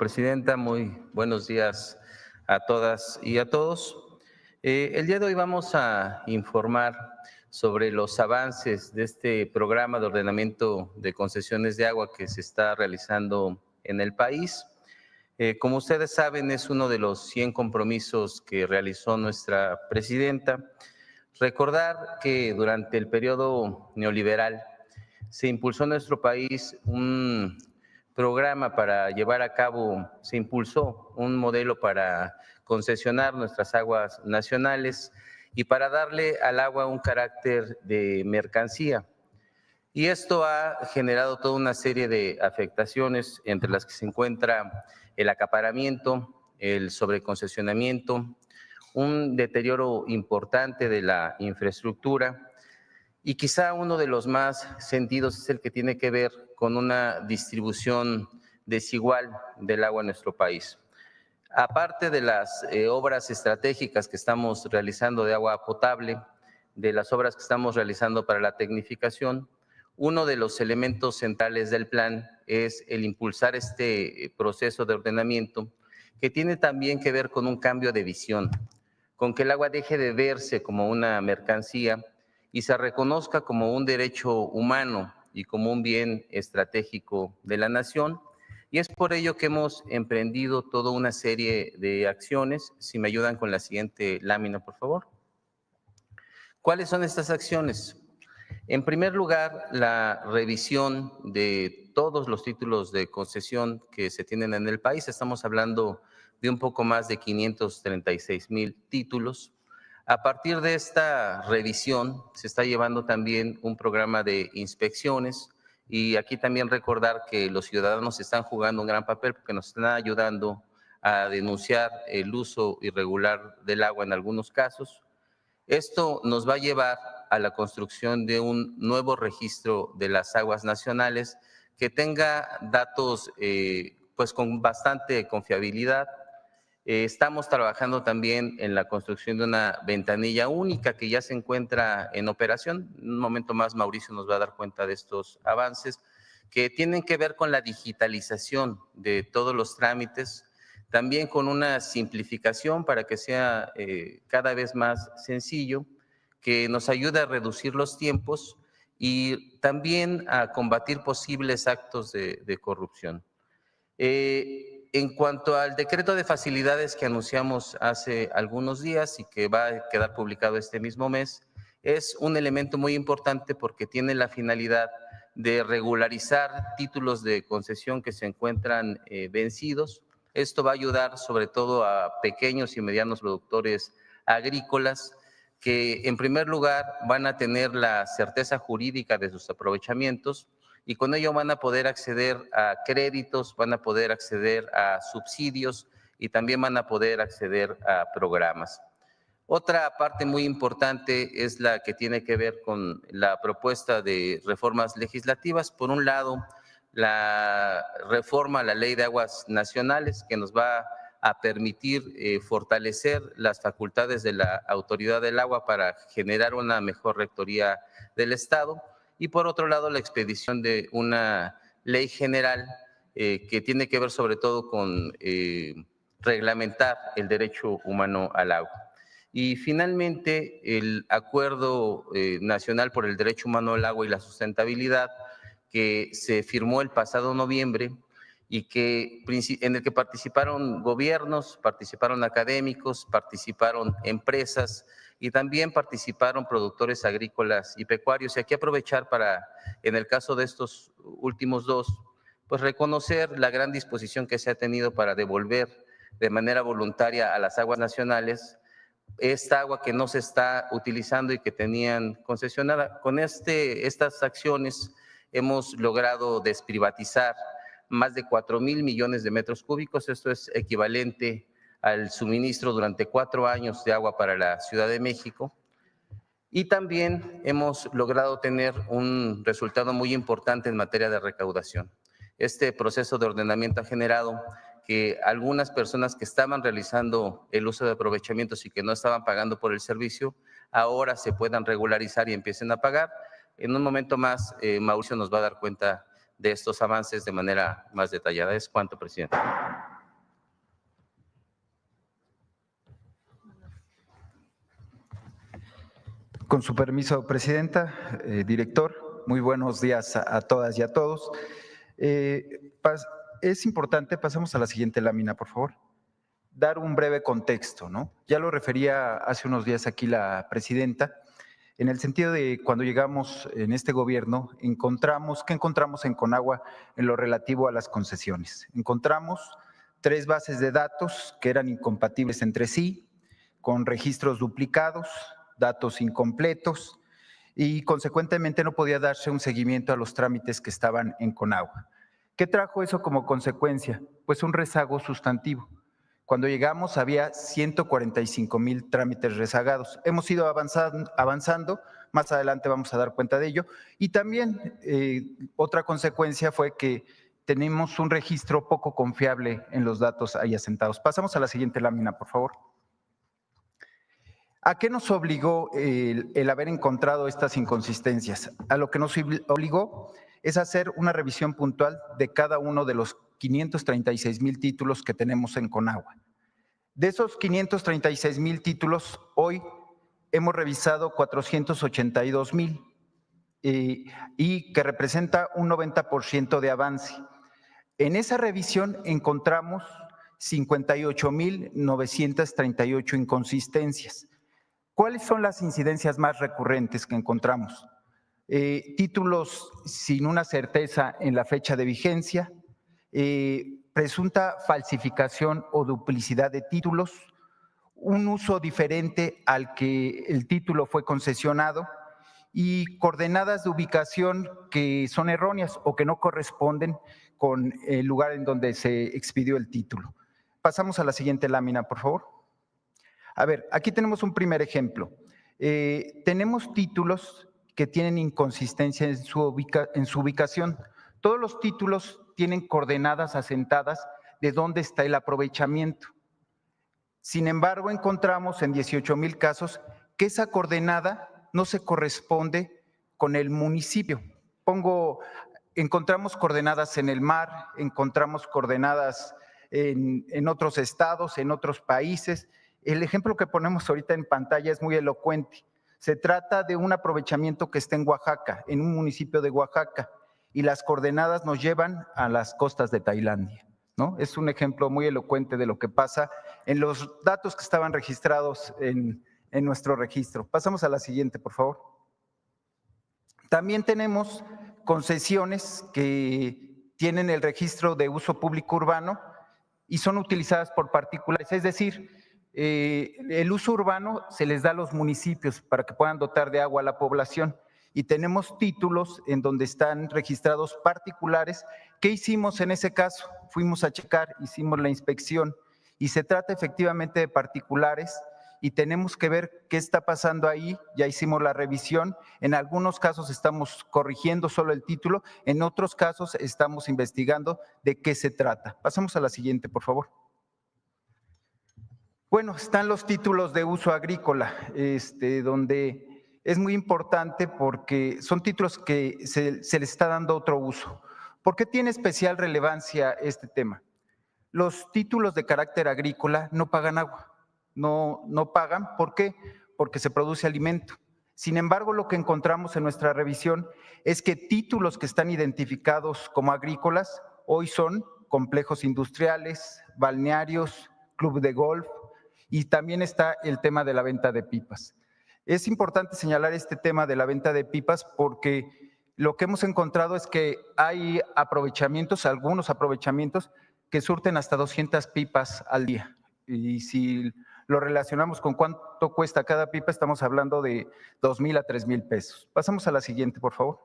Presidenta. Muy buenos días a todas y a todos. El día de hoy vamos a informar sobre los avances de este programa de ordenamiento de concesiones de agua que se está realizando en el país. Como ustedes saben, es uno de los 100 compromisos que realizó nuestra presidenta. Recordar que durante el periodo neoliberal se impulsó en nuestro país un programa para llevar a cabo, se impulsó un modelo para concesionar nuestras aguas nacionales y para darle al agua un carácter de mercancía. Y esto ha generado toda una serie de afectaciones, entre las que se encuentra el acaparamiento, el sobreconcesionamiento, un deterioro importante de la infraestructura, y quizá uno de los más sentidos es el que tiene que ver con una distribución desigual del agua en nuestro país. Aparte de las obras estratégicas que estamos realizando de agua potable, de las obras que estamos realizando para la tecnificación, uno de los elementos centrales del plan es el impulsar este proceso de ordenamiento, que tiene también que ver con un cambio de visión, con que el agua deje de verse como una mercancía y se reconozca como un derecho humano y como un bien estratégico de la nación. Y es por ello que hemos emprendido toda una serie de acciones. Si me ayudan con la siguiente lámina, por favor. ¿Cuáles son estas acciones? En primer lugar, la revisión de todos los títulos de concesión que se tienen en el país. Estamos hablando de un poco más de 536,000 títulos. A partir de esta revisión se está llevando también un programa de inspecciones, y aquí también recordar que los ciudadanos están jugando un gran papel porque nos están ayudando a denunciar el uso irregular del agua en algunos casos. Esto nos va a llevar a la construcción de un nuevo registro de las aguas nacionales que tenga datos pues con bastante confiabilidad. Estamos trabajando también en la construcción de una ventanilla única que ya se encuentra en operación. En un momento más Mauricio nos va a dar cuenta de estos avances que tienen que ver con la digitalización de todos los trámites, también con una simplificación para que sea cada vez más sencillo, que nos ayude a reducir los tiempos y también a combatir posibles actos de corrupción. En cuanto al decreto de facilidades que anunciamos hace algunos días y que va a quedar publicado este mismo mes, es un elemento muy importante porque tiene la finalidad de regularizar títulos de concesión que se encuentran vencidos. Esto va a ayudar sobre todo a pequeños y medianos productores agrícolas que en primer lugar van a tener la certeza jurídica de sus aprovechamientos, y con ello van a poder acceder a créditos, van a poder acceder a subsidios y también van a poder acceder a programas. Otra parte muy importante es la que tiene que ver con la propuesta de reformas legislativas. Por un lado, la reforma a la Ley de Aguas Nacionales, que nos va a permitir fortalecer las facultades de la Autoridad del Agua para generar una mejor rectoría del Estado. Y por otro lado, la expedición de una ley general que tiene que ver sobre todo con reglamentar el derecho humano al agua. Y finalmente, el Acuerdo Nacional por el Derecho Humano al Agua y la Sustentabilidad, que se firmó el pasado noviembre y en el que participaron gobiernos, participaron académicos, participaron empresas y también participaron productores agrícolas y pecuarios. Y aquí aprovechar para, en el caso de estos últimos dos, pues reconocer la gran disposición que se ha tenido para devolver de manera voluntaria a las aguas nacionales esta agua que no se está utilizando y que tenían concesionada. Con estas acciones hemos logrado desprivatizar más de 4,000 millones de metros cúbicos. Esto es equivalente al suministro durante 4 años de agua para la Ciudad de México. Y también hemos logrado tener un resultado muy importante en materia de recaudación. Este proceso de ordenamiento ha generado que algunas personas que estaban realizando el uso de aprovechamientos y que no estaban pagando por el servicio, ahora se puedan regularizar y empiecen a pagar. En un momento más, Mauricio nos va a dar cuenta de estos avances de manera más detallada. Es cuanto, presidente. Con su permiso, Presidenta, director, muy buenos días a todas y a todos. Es importante, pasamos a la siguiente lámina, por favor, dar un breve contexto, ¿no? Ya lo refería hace unos días aquí la Presidenta, en el sentido de cuando llegamos en este gobierno, ¿qué encontramos en Conagua en lo relativo a las concesiones? Encontramos 3 bases de datos que eran incompatibles entre sí, con registros duplicados, datos incompletos y consecuentemente no podía darse un seguimiento a los trámites que estaban en Conagua. ¿Qué trajo eso como consecuencia? Pues un rezago sustantivo. Cuando llegamos había 145,000 trámites rezagados. Hemos ido avanzando, más adelante vamos a dar cuenta de ello. Y también otra consecuencia fue que tenemos un registro poco confiable en los datos ahí asentados. Pasamos a la siguiente lámina, por favor. ¿A qué nos obligó el haber encontrado estas inconsistencias? A lo que nos obligó es hacer una revisión puntual de cada uno de los 536,000 títulos que tenemos en Conagua. De esos 536,000 títulos, hoy hemos revisado 482,000 y que representa un 90% de avance. En esa revisión encontramos 58,938 inconsistencias. ¿Cuáles son las incidencias más recurrentes que encontramos? Títulos sin una certeza en la fecha de vigencia, presunta falsificación o duplicidad de títulos, un uso diferente al que el título fue concesionado y coordenadas de ubicación que son erróneas o que no corresponden con el lugar en donde se expidió el título. Pasamos a la siguiente lámina, por favor. A ver, aquí tenemos un primer ejemplo. Tenemos títulos que tienen inconsistencia en su ubicación. Todos los títulos tienen coordenadas asentadas de dónde está el aprovechamiento. Sin embargo, encontramos en 18,000 casos que esa coordenada no se corresponde con el municipio. Encontramos coordenadas en el mar, encontramos coordenadas en otros estados, en otros países. El ejemplo que ponemos ahorita en pantalla es muy elocuente. Se trata de un aprovechamiento que está en Oaxaca, en un municipio de Oaxaca, y las coordenadas nos llevan a las costas de Tailandia, ¿no? Es un ejemplo muy elocuente de lo que pasa en los datos que estaban registrados en nuestro registro. Pasamos a la siguiente, por favor. También tenemos concesiones que tienen el registro de uso público urbano y son utilizadas por particulares, es decir, el uso urbano se les da a los municipios para que puedan dotar de agua a la población y tenemos títulos en donde están registrados particulares. ¿Qué hicimos en ese caso? Fuimos a checar, hicimos la inspección y se trata efectivamente de particulares y tenemos que ver qué está pasando ahí. Ya hicimos la revisión, en algunos casos estamos corrigiendo solo el título, en otros casos estamos investigando de qué se trata. Pasamos a la siguiente, por favor. Bueno, están los títulos de uso agrícola, donde es muy importante porque son títulos que se les está dando otro uso. ¿Por qué tiene especial relevancia este tema? Los títulos de carácter agrícola no pagan agua, no pagan. ¿Por qué? Porque se produce alimento. Sin embargo, lo que encontramos en nuestra revisión es que títulos que están identificados como agrícolas hoy son complejos industriales, balnearios, club de golf, y también está el tema de la venta de pipas. Es importante señalar este tema de la venta de pipas porque lo que hemos encontrado es que hay aprovechamientos, algunos aprovechamientos que surten hasta 200 pipas al día. Y si lo relacionamos con cuánto cuesta cada pipa, estamos hablando de 2,000 a 3,000 pesos. Pasamos a la siguiente, por favor.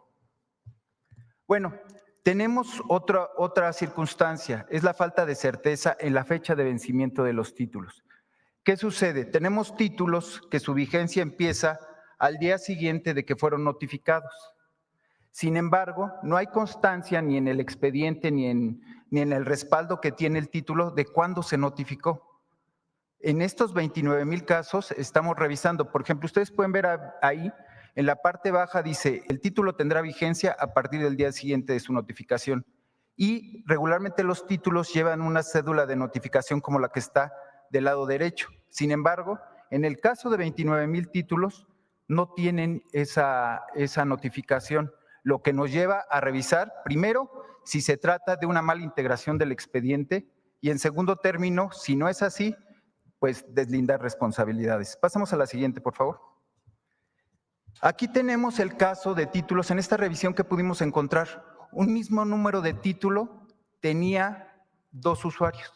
Bueno, tenemos otra circunstancia, es la falta de certeza en la fecha de vencimiento de los títulos. ¿Qué sucede? Tenemos títulos que su vigencia empieza al día siguiente de que fueron notificados. Sin embargo, no hay constancia ni en el expediente ni en el respaldo que tiene el título de cuándo se notificó. En estos 29,000 casos estamos revisando, por ejemplo, ustedes pueden ver ahí, en la parte baja dice, el título tendrá vigencia a partir del día siguiente de su notificación. Y regularmente los títulos llevan una cédula de notificación como la que está del lado derecho. Sin embargo, en el caso de 29,000 títulos, no tienen esa notificación, lo que nos lleva a revisar, primero, si se trata de una mala integración del expediente y en segundo término, si no es así, pues deslindar responsabilidades. Pasamos a la siguiente, por favor. Aquí tenemos el caso de títulos. En esta revisión que pudimos encontrar, un mismo número de título tenía 2 usuarios.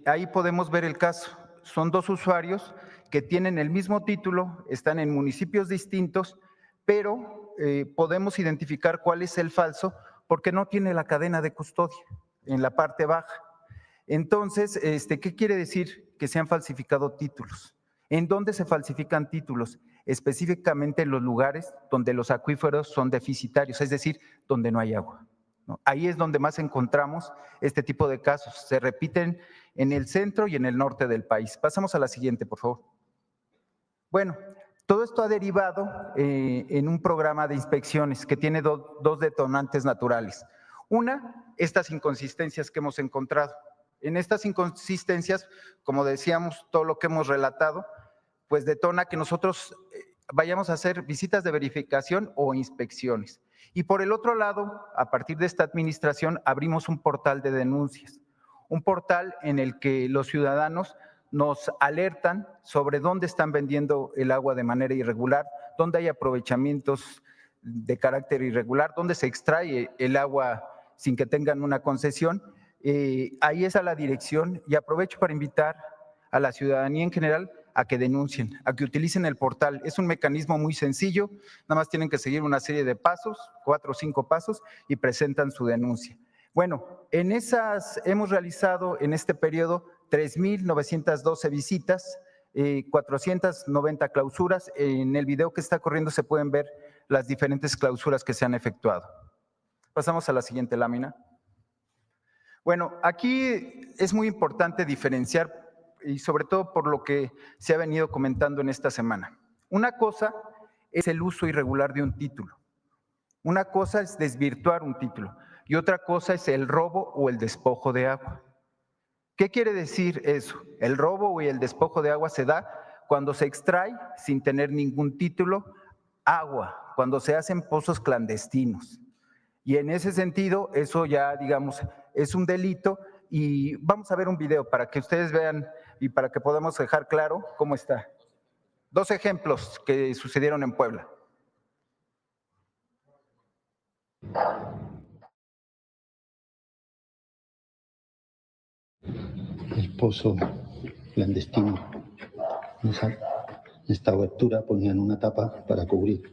Ahí podemos ver el caso. Son 2 usuarios que tienen el mismo título, están en municipios distintos, pero podemos identificar cuál es el falso porque no tiene la cadena de custodia en la parte baja. Entonces, ¿qué quiere decir? Que se han falsificado títulos. ¿En dónde se falsifican títulos? Específicamente en los lugares donde los acuíferos son deficitarios, es decir, donde no hay agua, ¿no? Ahí es donde más encontramos este tipo de casos. Se repiten en el centro y en el norte del país. Pasamos a la siguiente, por favor. Bueno, todo esto ha derivado en un programa de inspecciones que tiene dos detonantes naturales. Una, estas inconsistencias que hemos encontrado. En estas inconsistencias, como decíamos, todo lo que hemos relatado, pues detona que nosotros vayamos a hacer visitas de verificación o inspecciones. Y por el otro lado, a partir de esta administración, abrimos un portal de denuncias, un portal en el que los ciudadanos nos alertan sobre dónde están vendiendo el agua de manera irregular, dónde hay aprovechamientos de carácter irregular, dónde se extrae el agua sin que tengan una concesión. Ahí está la dirección y aprovecho para invitar a la ciudadanía en general a que denuncien, a que utilicen el portal. Es un mecanismo muy sencillo, nada más tienen que seguir una serie de pasos, 4 o 5 pasos y presentan su denuncia. Bueno, en esas hemos realizado en este periodo 3,912 visitas, 490 clausuras. En el video que está corriendo se pueden ver las diferentes clausuras que se han efectuado. Pasamos a la siguiente lámina. Bueno, aquí es muy importante diferenciar y sobre todo por lo que se ha venido comentando en esta semana. Una cosa es el uso irregular de un título. Una cosa es desvirtuar un título y otra cosa es el robo o el despojo de agua. ¿Qué quiere decir eso? El robo o el despojo de agua se da cuando se extrae, sin tener ningún título, agua, cuando se hacen pozos clandestinos. Y en ese sentido, eso ya, digamos, es un delito y vamos a ver un video para que ustedes vean y para que podamos dejar claro cómo está. 2 ejemplos que sucedieron en Puebla. El pozo clandestino. En esta abertura ponían una tapa para cubrir.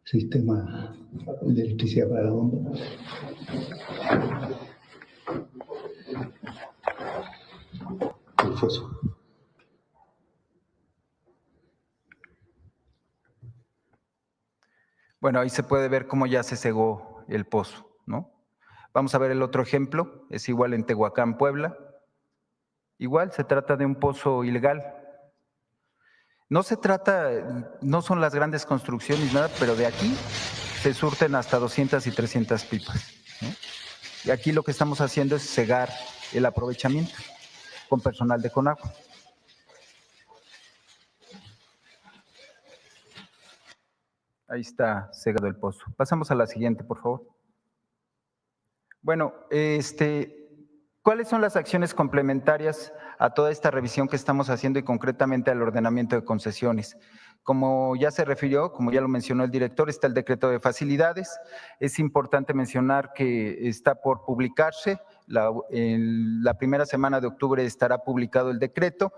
Sistema de electricidad para la bomba. El foso. Bueno, ahí se puede ver cómo ya se cegó el pozo, ¿no? Vamos a ver el otro ejemplo, es igual en Tehuacán, Puebla. Igual se trata de un pozo ilegal. No se trata, no son las grandes construcciones, nada, pero de aquí se surten hasta 200 y 300 pipas, ¿no? Y aquí lo que estamos haciendo es cegar el aprovechamiento con personal de Conagua. Ahí está cegado el pozo. Pasamos a la siguiente, por favor. Bueno, ¿cuáles son las acciones complementarias a toda esta revisión que estamos haciendo y concretamente al ordenamiento de concesiones? Como ya se refirió, como ya lo mencionó el director, está el decreto de facilidades. Es importante mencionar que está por publicarse, en la primera semana de octubre estará publicado el decreto.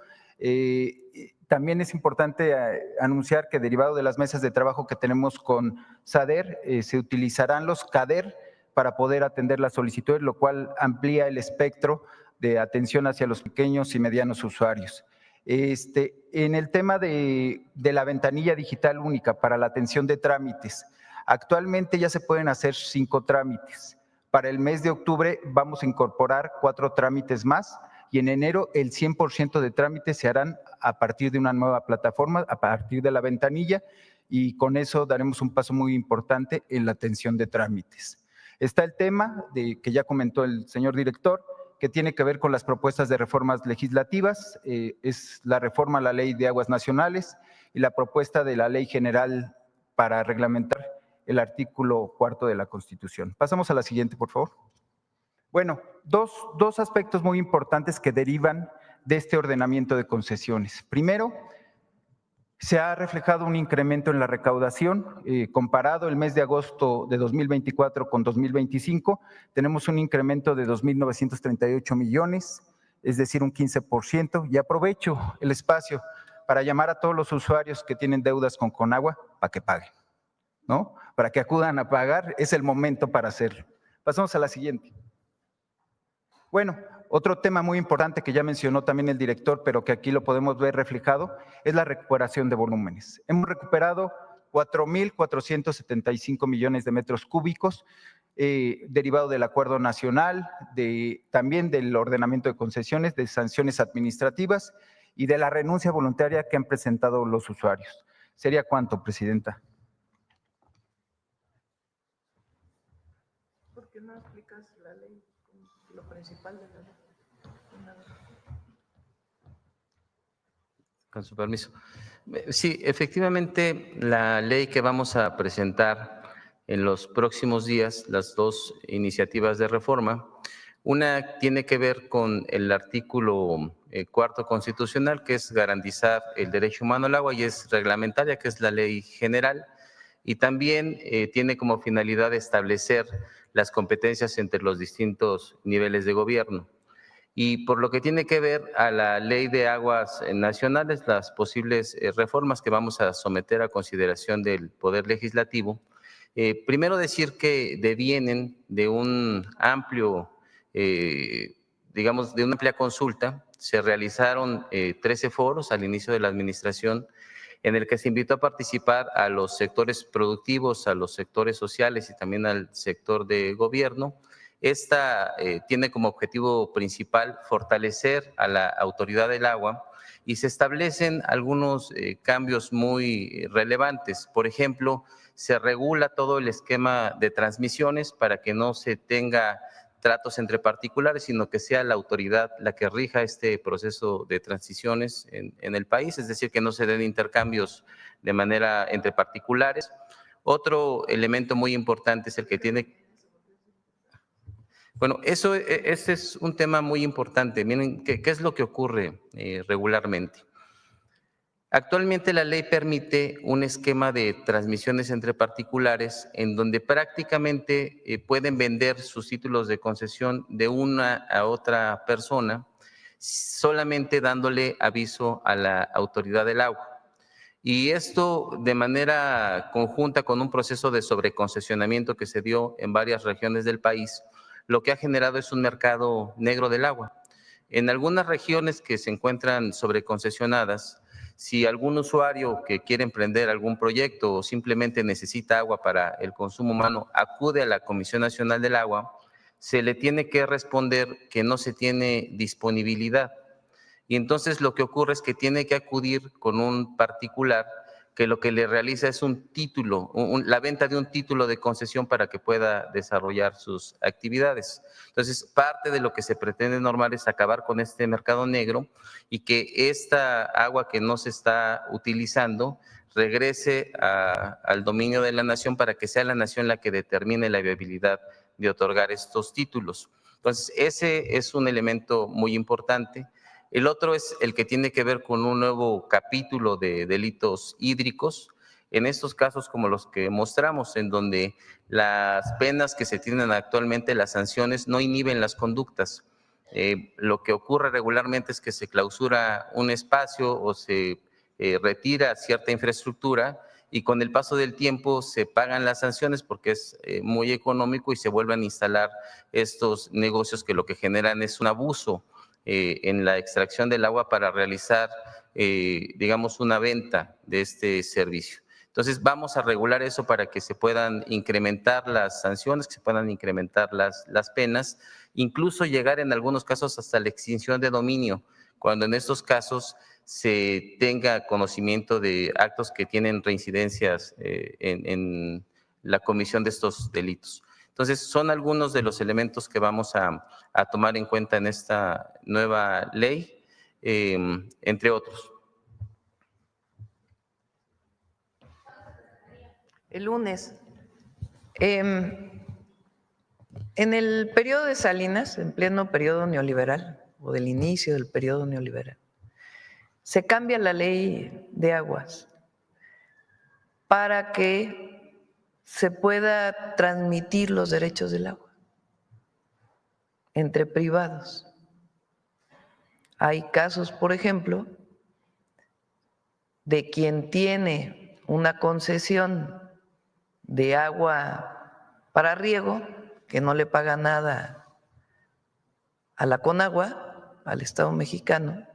También es importante anunciar que derivado de las mesas de trabajo que tenemos con SADER, se utilizarán los CADER para poder atender las solicitudes, lo cual amplía el espectro de atención hacia los pequeños y medianos usuarios. En el tema de la ventanilla digital única para la atención de trámites, actualmente ya se pueden hacer 5 trámites. Para el mes de octubre vamos a incorporar 4 trámites más y en enero el 100% de trámites se harán a partir de una nueva plataforma, a partir de la ventanilla, y con eso daremos un paso muy importante en la atención de trámites. Está el tema que ya comentó el señor director, que tiene que ver con las propuestas de reformas legislativas, es la reforma a la Ley de Aguas Nacionales y la propuesta de la Ley General para reglamentar el artículo 4 de la Constitución. Pasamos a la siguiente, por favor. Bueno, dos aspectos muy importantes que derivan de este ordenamiento de concesiones. Primero, se ha reflejado un incremento en la recaudación. Comparado el mes de agosto de 2024 con 2025, tenemos un incremento de 2.938 millones, es decir, un 15%. Y aprovecho el espacio para llamar a todos los usuarios que tienen deudas con Conagua para que paguen, ¿no? Para que acudan a pagar, es el momento para hacerlo. Pasamos a la siguiente. Bueno, otro tema muy importante que ya mencionó también el director, pero que aquí lo podemos ver reflejado, es la recuperación de volúmenes. Hemos recuperado 4.475 millones de metros cúbicos, derivado del acuerdo nacional, también del ordenamiento de concesiones, de sanciones administrativas y de la renuncia voluntaria que han presentado los usuarios. ¿Sería cuánto, Presidenta? ¿Por qué no aplicas la ley? Lo principal de la ley. Con su permiso. Sí, efectivamente, la ley que vamos a presentar en los próximos días, las dos iniciativas de reforma, una tiene que ver con el artículo 4 constitucional, que es garantizar el derecho humano al agua, y es reglamentaria, que es la ley general, y también tiene como finalidad establecer las competencias entre los distintos niveles de gobierno. Y por lo que tiene que ver a la Ley de Aguas Nacionales, las posibles reformas que vamos a someter a consideración del Poder Legislativo, primero decir que devienen de un amplio, digamos, de una amplia consulta. Se realizaron 13 foros al inicio de la administración, en el que se invitó a participar a los sectores productivos, a los sectores sociales y también al sector de gobierno. Esta tiene como objetivo principal fortalecer a la autoridad del agua y se establecen algunos cambios muy relevantes. Por ejemplo, se regula todo el esquema de transmisiones para que no se tenga tratos entre particulares, sino que sea la autoridad la que rija este proceso de transiciones en el país, es decir, que no se den intercambios de manera entre particulares. Otro elemento muy importante es el que tiene… Bueno, ese es un tema muy importante. Miren, ¿qué es lo que ocurre regularmente? Actualmente la ley permite un esquema de transmisiones entre particulares en donde prácticamente pueden vender sus títulos de concesión de una a otra persona solamente dándole aviso a la autoridad del agua. Y esto de manera conjunta con un proceso de sobreconcesionamiento que se dio en varias regiones del país, lo que ha generado es un mercado negro del agua. En algunas regiones que se encuentran sobreconcesionadas, si algún usuario que quiere emprender algún proyecto o simplemente necesita agua para el consumo humano acude a la Comisión Nacional del Agua, se le tiene que responder que no se tiene disponibilidad. Y entonces lo que ocurre es que tiene que acudir con un particular que lo que le realiza es un título, la venta de un título de concesión para que pueda desarrollar sus actividades. Entonces, parte de lo que se pretende normar es acabar con este mercado negro y que esta agua que no se está utilizando regrese al dominio de la nación para que sea la nación la que determine la viabilidad de otorgar estos títulos. Entonces, ese es un elemento muy importante. El otro es el que tiene que ver con un nuevo capítulo de delitos hídricos, en estos casos como los que mostramos, en donde las penas que se tienen actualmente, las sanciones, no inhiben las conductas. Lo que ocurre regularmente es que se clausura un espacio o se retira cierta infraestructura y con el paso del tiempo se pagan las sanciones porque es muy económico y se vuelven a instalar estos negocios que lo que generan es un abuso en la extracción del agua para realizar, digamos, una venta de este servicio. Entonces, Entonces, vamos a regular eso para que se puedan incrementar las sanciones, que se puedan incrementar las penas, incluso llegar en algunos casos hasta la extinción de dominio, cuando en estos casos se tenga conocimiento de actos que tienen reincidencias en la comisión de estos delitos. Entonces, son algunos de los elementos que vamos a tomar en cuenta en esta nueva ley, entre otros. El lunes. En el periodo de Salinas, en pleno periodo neoliberal, o del inicio del periodo neoliberal, se cambia la ley de aguas para que se pueda transmitir los derechos del agua entre privados. Hay casos, por ejemplo, de quien tiene una concesión de agua para riego, que no le paga nada a la Conagua, al Estado mexicano,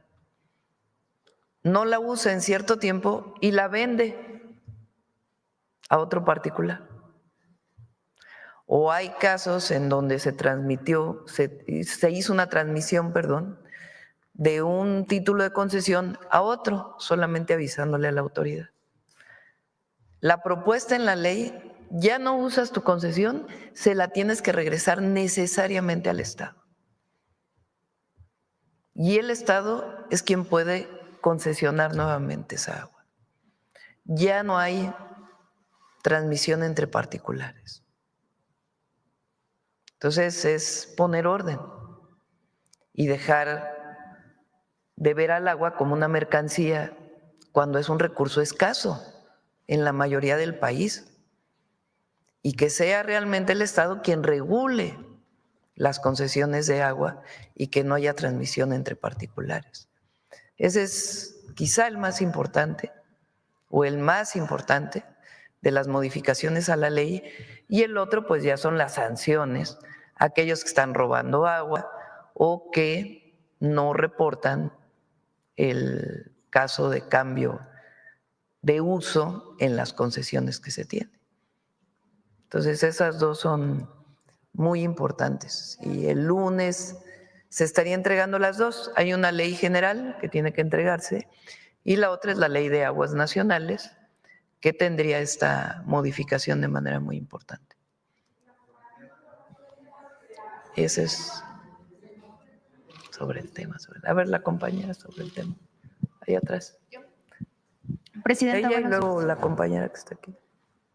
no la usa en cierto tiempo y la vende a otro particular. O hay casos en donde se hizo una transmisión, de un título de concesión a otro, solamente avisándole a la autoridad. La propuesta en la ley, ya no usas tu concesión, se la tienes que regresar necesariamente al Estado. Y el Estado es quien puede concesionar nuevamente esa agua. Ya no hay transmisión entre particulares. Entonces es poner orden y dejar de ver al agua como una mercancía cuando es un recurso escaso en la mayoría del país, y que sea realmente el Estado quien regule las concesiones de agua y que no haya transmisión entre particulares. Ese es quizá el más importante o el más importante de las modificaciones a la ley, y el otro pues ya son las sanciones a aquellos que están robando agua o que no reportan el caso de cambio de uso en las concesiones que se tienen. Entonces esas dos son muy importantes y el lunes se estaría entregando las dos. Hay una ley general que tiene que entregarse y la otra es la ley de aguas nacionales, que tendría esta modificación de manera muy importante. Ese es sobre el tema. A ver, la compañera sobre el tema. Ahí atrás. Presidenta, ella y luego la compañera que está aquí.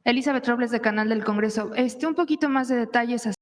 Elizabeth Robles, de Canal del Congreso. Un poquito más de detalles